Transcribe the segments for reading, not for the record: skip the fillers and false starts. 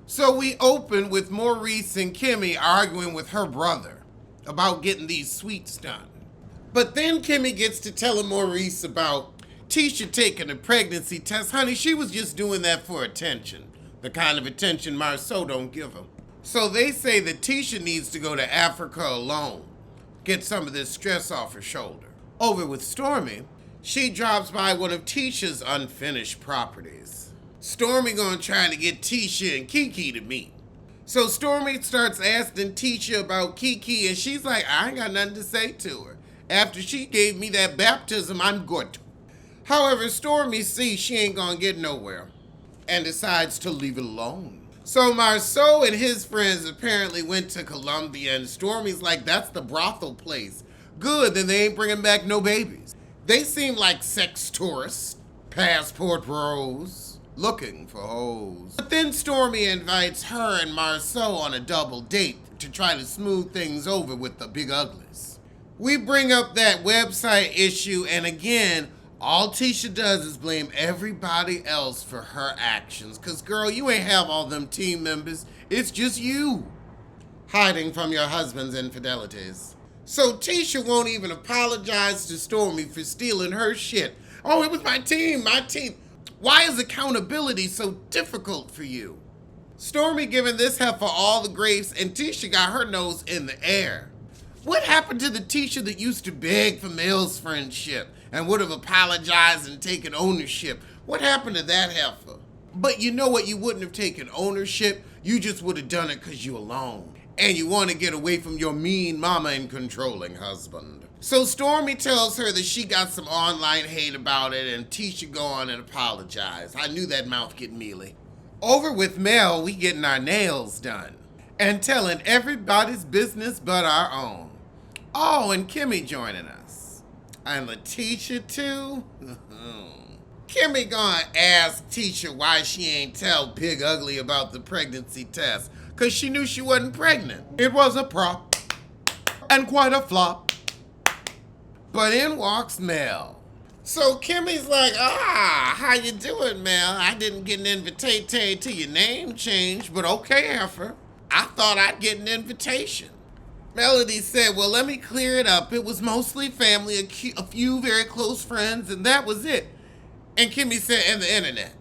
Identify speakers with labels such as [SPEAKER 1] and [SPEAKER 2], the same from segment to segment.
[SPEAKER 1] So we open with Maurice and Kimmy arguing with her brother about getting these sweets done. But then Kimmy gets to telling Maurice about Tisha taking a pregnancy test. Honey, she was just doing that for attention. The kind of attention Marceau don't give her. So they say that Tisha needs to go to Africa alone. Get some of this stress off her shoulder. Over with Stormy, she drops by one of Tisha's unfinished properties. Stormy gonna try to get Tisha and Kiki to meet. So Stormy starts asking Tisha about Kiki, and she's like, I ain't got nothing to say to her. After she gave me that baptism, I'm good. However, Stormy sees she ain't gonna get nowhere and decides to leave it alone. So Marceau and his friends apparently went to Colombia, and Stormy's like, that's the brothel place. Good, then they ain't bringing back no babies. They seem like sex tourists, passport bros, looking for hoes. But then Stormy invites her and Marceau on a double date to try to smooth things over with the big uglies. We bring up that website issue, and again, all Tisha does is blame everybody else for her actions. Cause girl, you ain't have all them team members. It's just you. Hiding from your husband's infidelities. So Tisha won't even apologize to Stormy for stealing her shit. Oh, it was my team. Why is accountability so difficult for you? Stormy giving this heifer all the grapes, and Tisha got her nose in the air. What happened to the Tisha that used to beg for Mel's friendship and would have apologized and taken ownership? What happened to that heifer? But you know what? You wouldn't have taken ownership. You just would have done it because you alone. And you want to get away from your mean mama and controlling husband. So Stormy tells her that she got some online hate about it, and Tisha go on and apologize. I knew that mouth get mealy. Over with Mel, we getting our nails done and telling everybody's business but our own. Oh, and Kimmy joining us. And Letitia too? Kimmy gonna ask Tisha why she ain't tell Big Ugly about the pregnancy test, cause she knew she wasn't pregnant. It was a prop, and quite a flop. But in walks Mel. So Kimmy's like, how you doing, Mel? I didn't get an invitation to your name change, but okay, heifer. I thought I'd get an invitation. Melody said, well, let me clear it up. It was mostly family, a few very close friends, and that was it. And Kimmy said, and the internet,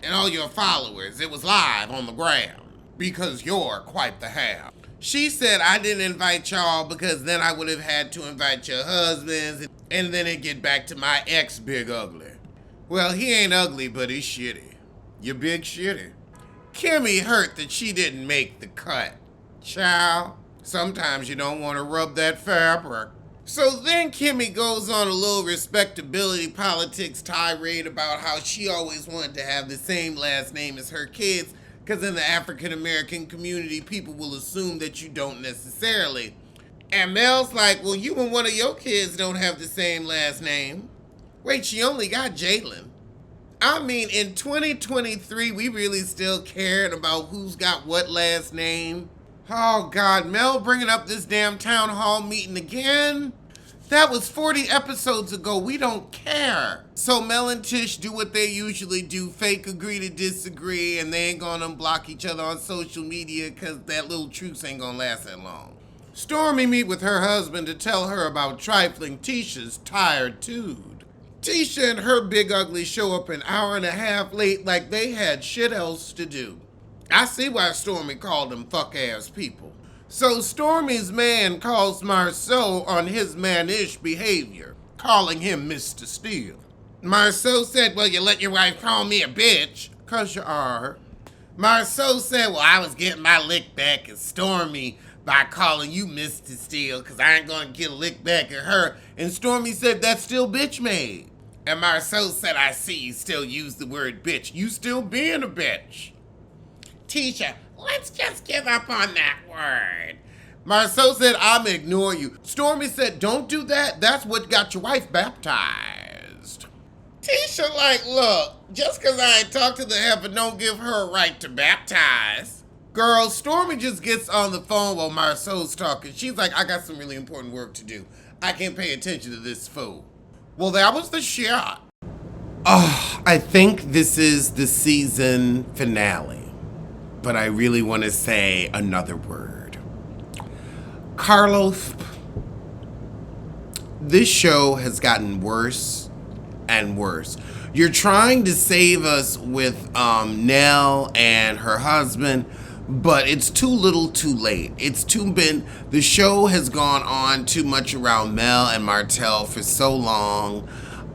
[SPEAKER 1] and all your followers. It was live on the ground, because you're quite the ham. She said, I didn't invite y'all because then I would have had to invite your husbands, and then it'd get back to my ex Big Ugly. Well, he ain't ugly, but he's shitty. You big shitty. Kimmy hurt that she didn't make the cut. Child. Sometimes you don't want to rub that fabric. So then Kimmy goes on a little respectability politics tirade about how she always wanted to have the same last name as her kids, because in the African American community, people will assume that you don't necessarily. And Mel's like, well, you and one of your kids don't have the same last name. Wait, she only got Jalen. I mean, in 2023, we really still cared about who's got what last name. Oh, God, Mel bringing up this damn town hall meeting again? That was 40 episodes ago. We don't care. So Mel and Tish do what they usually do, fake agree to disagree, and they ain't gonna unblock each other on social media because that little truce ain't gonna last that long. Stormy meet with her husband to tell her about trifling Tisha's tired dude. Tisha and her Big Ugly show up an hour and a half late like they had shit else to do. I see why Stormy called them fuck-ass people. So Stormy's man calls Marceau on his mannish behavior, calling him Mr. Steele. Marceau said, well, you let your wife call me a bitch, 'cause you are. Marceau said, well, I was getting my lick back at Stormy by calling you Mr. Steele, 'cause I ain't gonna get a lick back at her. And Stormy said, that's still bitch made. And Marceau said, I see you still use the word bitch. You still being a bitch. Tisha, let's just give up on that word. Marceau said, I'm gonna ignore you. Stormy said, don't do that. That's what got your wife baptized. Tisha like, look, just because I ain't talked to the heifer don't give her a right to baptize. Girl, Stormy just gets on the phone while Marceau's talking. She's like, I got some really important work to do. I can't pay attention to this fool. Well, that was the shot. Oh, I think this is the season finale. but I really want to say another word. Carlos, this show has gotten worse and worse. You're trying to save us with Nell and her husband, but it's too little too late. The show has gone on too much around Mel and Martell for so long.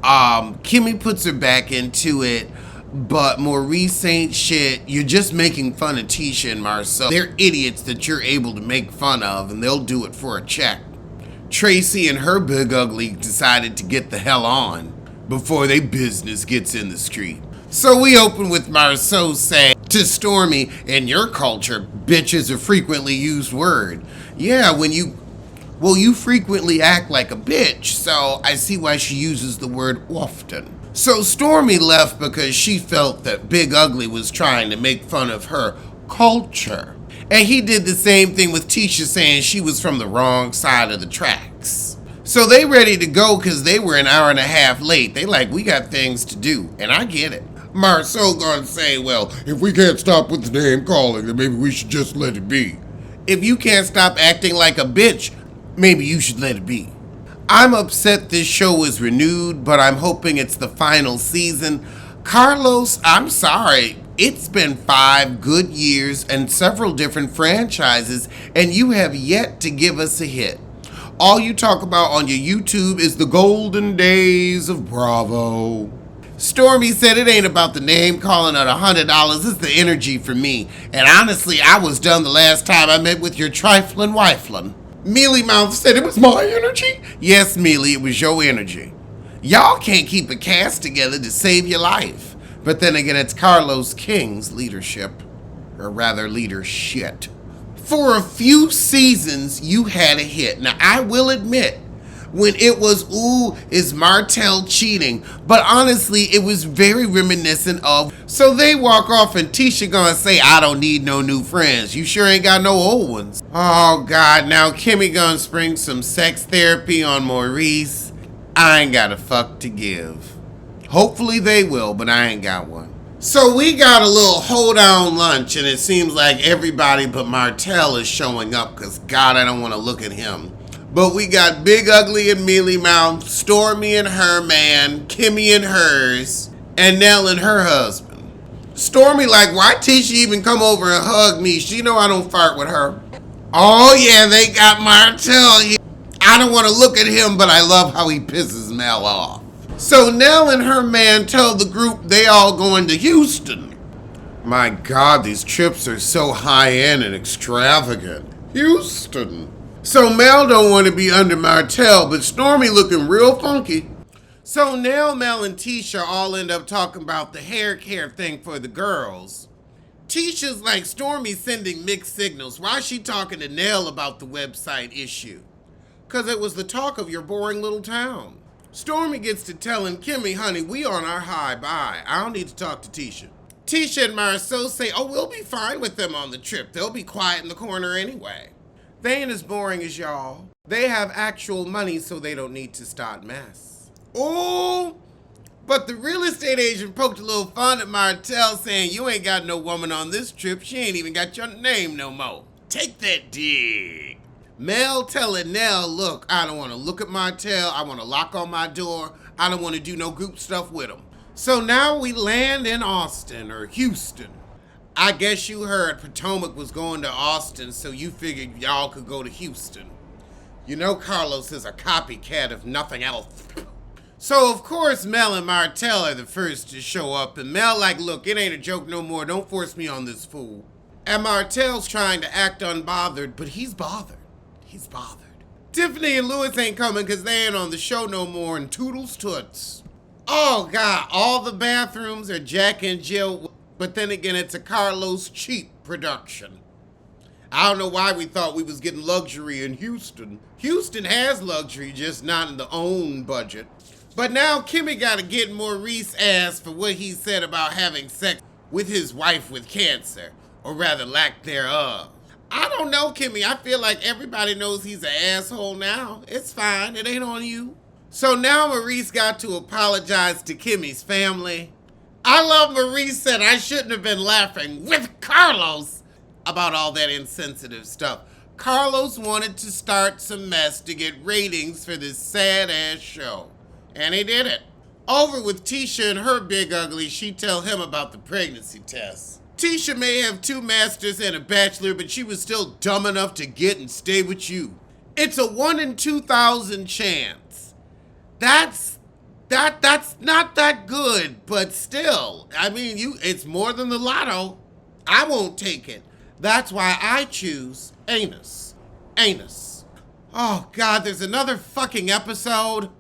[SPEAKER 1] Kimmy puts her back into it, but Maurice ain't shit. You're just making fun of Tisha and Marcel. They're idiots that you're able to make fun of, and they'll do it for a check. Tracy and her big ugly decided to get the hell on before their business gets in the street. So we open with Marceau saying to Stormy, in your culture, bitch is a frequently used word. Yeah, you frequently act like a bitch, so I see why she uses the word often. So Stormy left because she felt that Big Ugly was trying to make fun of her culture. And he did the same thing with Tisha, saying she was from the wrong side of the tracks. So they ready to go because they were an hour and a half late. They like, we got things to do, and I get it. Marceau gonna say, well, if we can't stop with the name calling, then maybe we should just let it be. If you can't stop acting like a bitch, maybe you should let it be. I'm upset this show is renewed, but I'm hoping it's the final season. Carlos, I'm sorry. It's been 5 good years and several different franchises, and you have yet to give us a hit. All you talk about on your YouTube is the golden days of Bravo. Stormy said it ain't about the name calling at $100, it's the energy for me. And honestly, I was done the last time I met with your trifling wifelin. Mealy Mouth said it was my energy? Yes, Mealy, it was your energy. Y'all can't keep a cast together to save your life. But then again, it's Carlos King's leadership. Or rather, leadership. For a few seasons, you had a hit. Now, I will admit, when it was, ooh, is Martell cheating? But honestly, it was very reminiscent of. So they walk off and Tisha gonna say, I don't need no new friends. You sure ain't got no old ones. Oh God, now Kimmy gonna spring some sex therapy on Maurice. I ain't got a fuck to give. Hopefully they will, but I ain't got one. So we got a little hold on lunch, and it seems like everybody but Martell is showing up because God, I don't want to look at him. But we got Big Ugly and Mealy Mouth, Stormy and her man, Kimmy and hers, and Nell and her husband. Stormy like, why Tisha even come over and hug me? She know I don't fart with her. Oh yeah, they got Martell here. I don't want to look at him, but I love how he pisses Mel off. So Nell and her man tell the group they all going to Houston. My God, these trips are so high-end and extravagant. Houston. So Mel don't want to be under Martell, but Stormy looking real funky. So Nell, Mel, and Tisha all end up talking about the hair care thing for the girls. Tisha's like, Stormy sending mixed signals. Why is she talking to Nell about the website issue? Because it was the talk of your boring little town. Stormy gets to telling Kimmy, honey, we on our high bye. I don't need to talk to Tisha. Tisha and Marceau say, oh, we'll be fine with them on the trip. They'll be quiet in the corner anyway. They ain't as boring as y'all. They have actual money, so they don't need to start mess. Oh, but the real estate agent poked a little fun at Martell, saying, you ain't got no woman on this trip. She ain't even got your name no more. Take that dig. Mel telling Nell, look, I don't want to look at Martell. I want to lock on my door. I don't want to do no group stuff with him. So now we land in Austin or Houston. I guess you heard Potomac was going to Austin, so you figured y'all could go to Houston. You know Carlos is a copycat if nothing else. So of course Mel and Martell are the first to show up, and Mel like, look, it ain't a joke no more. Don't force me on this fool. And Martell's trying to act unbothered, but he's bothered. He's bothered. Tiffany and Louis ain't coming because they ain't on the show no more, and toodles toots. Oh God, all the bathrooms are Jack and Jill, but then again, it's a Carlos cheap production. I don't know why we thought we was getting luxury in Houston. Houston has luxury, just not in the own budget. But now Kimmy gotta get Maurice ass for what he said about having sex with his wife with cancer, or rather lack thereof. I don't know, Kimmy. I feel like everybody knows he's an asshole now. It's fine. It ain't on you. So now Maurice got to apologize to Kimmy's family. I love Maurice said I shouldn't have been laughing with Carlos about all that insensitive stuff. Carlos wanted to start some mess to get ratings for this sad-ass show. And he did it. Over with Tisha and her big ugly, she tell him about the pregnancy test. Tisha may have 2 masters and a bachelor, but she was still dumb enough to get and stay with you. It's a 1 in 2,000 chance. That's not that good, but still. I mean, it's more than the lotto. I won't take it. That's why I choose anus. Anus. Oh, God, there's another fucking episode.